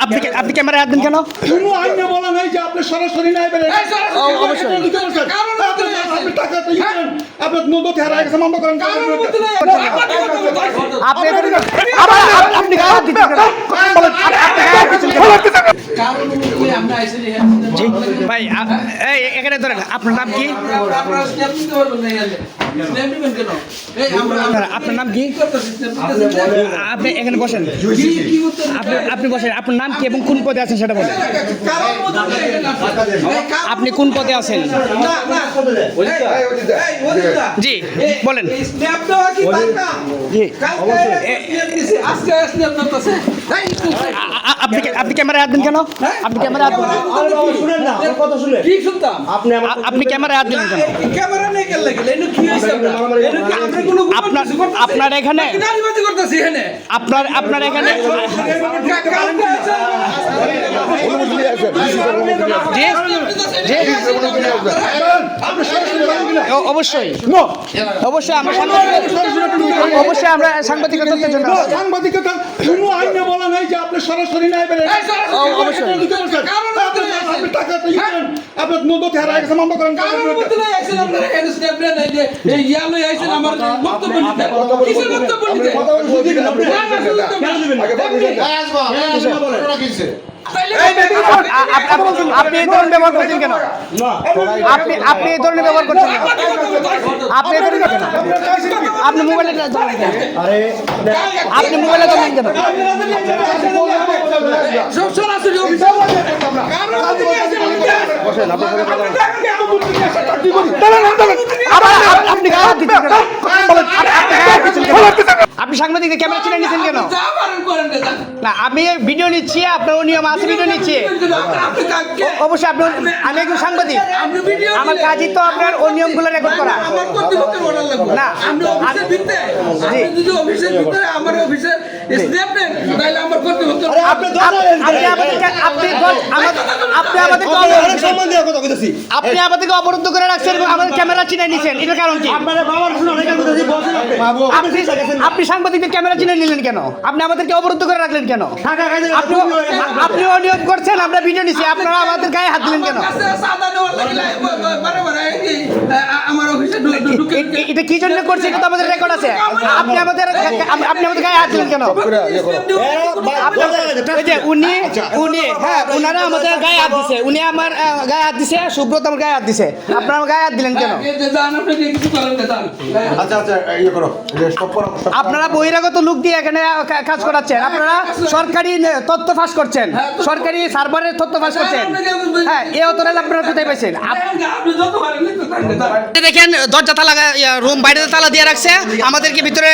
আপনি ক্যামেরায় হাত দেন কেন? কোনো আইনে বলা নাই যে আপনি সরাসরি নাই বেরে আপনি টাকা দিয়েছেন আপনি নগদ হারায় গেছে বন্ধ করেন আপনি আপনি গায়ে হাত দিচ্ছেন কেন? জি ভাই এখানে ধরেন আপনার নাম কি? আপনার নাম কি? আপনি এখানে বসেন, আপনি বসেন। আপনার নাম কি এবং কোন পদে আছেন সেটা বলেন। আপনি কোন পদে আছেন? জি বলেন। জি আপনি ক্যামেরায় হাত দেন কেন? আপনি ক্যামেরায় হাত দেন, আপনি ক্যামেরায় হাত দিলেন কেন? আপনার এখানে আপনার এখানে অবশ্যই অবশ্যই আমরা সাংবাদিকতার জন্য সাংবাদিকতা কোনো আইনে বলা নাই যে আপনি সরাসরি নাই বেরে আপনি টাকা দিয়েছেন আপনি নগদ হারায় গেছে বন্ধ করেন আপনি এই ধরনের ব্যবহার করছেন কেন? আপনি এই ধরনের ব্যবহার করছেন কেন? আপনি এই ধরনের কেন? আপনি মোবাইলে ধরেন কেন? আপনি মোবাইলে ধরেন কেন? আপনি গায়ে হাত দিচ্ছেন কেন? আপনি সাংবাদিকদের ক্যামেরা চিনে নিচ্ছেন কেন? না আমি ভিডিও নিচ্ছি, আপনার নিয়ম আছে ভিডিও নিচ্ছি। অবশ্যই আপনি, আমি একজন সাংবাদিক, আমার কাজই তো আপনার ওই নিয়মগুলো রেকর্ড করা। না আপনি আমাদেরকে অবরুদ্ধ করে রাখছেন এবং আমাদের ক্যামেরা চিনে নিচ্ছেন, এটার কারণ কি? আপনি সাংবাদিকদের ক্যামেরা চিনে নিলেন কেন? আপনি আমাদেরকে অবরুদ্ধ করে রাখলেন কেন? আপনি অনিয়ম করছেন, আমরা ভিডিও নিচ্ছি, আপনারা আমাদের গায়ে হাত দিলেন কেন? এটা কি জন্য করছে এটা তো আমাদের রেকর্ড আছে। আপনি আমাদের গায়ে হাত দিলেন কেন? উনারা আমাদের গায়ে হাত দিছে, উনি আমার গায়ে হাত দিছে, সুব্রত আমার গায়ে হাত দিছে, আপনারা আমার গায়ে হাত দিলেন কেন? আপনারা বহিরাগত লোক দিয়ে এখানে কাজ করাচ্ছেন, আপনারা সরকারি তথ্য ফাঁস করছেন, সরকারি সার্ভারের তথ্য ফাঁস করছেন। হ্যাঁ, এই অতরাল আপনারা কোথায় পাইছেন? দেখেন দরজা তালা, রুম বাইরে তালা দিয়ে রাখছে, আমাদেরকে ভিতরে,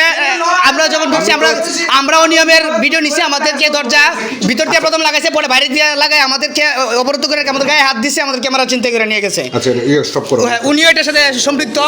আমরা যখন ঢুকছি আমরাও নিয়মের ভিডিও নিচ্ছি, আমাদেরকে দরজা ভিতর দিয়ে প্রথম লাগাইছে, পরে বাইরে দিয়ে লাগাই আমাদেরকে অবরুদ্ধ করে আমাদের গায়ে হাত দিচ্ছে, আমাদের ক্যামেরা চিন্তা করে নিয়ে গেছে। আচ্ছা স্টপ করো। উনিও এটার সাথে সম্পৃক্ত।